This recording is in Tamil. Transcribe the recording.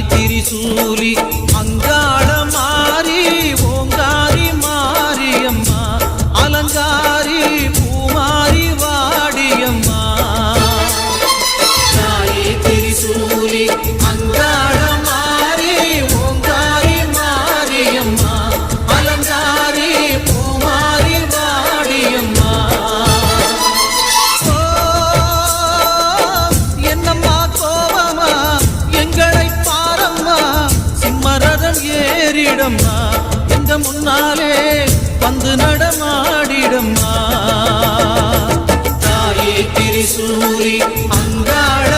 திரிசூலி அங்காள மாறி ஓங்காரி மாரியம்மா அலங்காரி பூமாரி வாடியம்மா தாயே திரிசூலி அங்காள மாறி ஓங்காரி மாரியம்மா அலங்காரி பூமாரி வாடியம்மா என்னம்மா கோவமா எங்களை ஏறிடம்மா எங்க முன்னாலே வந்து நடமாடிடம்மா தாயே திரிசூலி அங்காள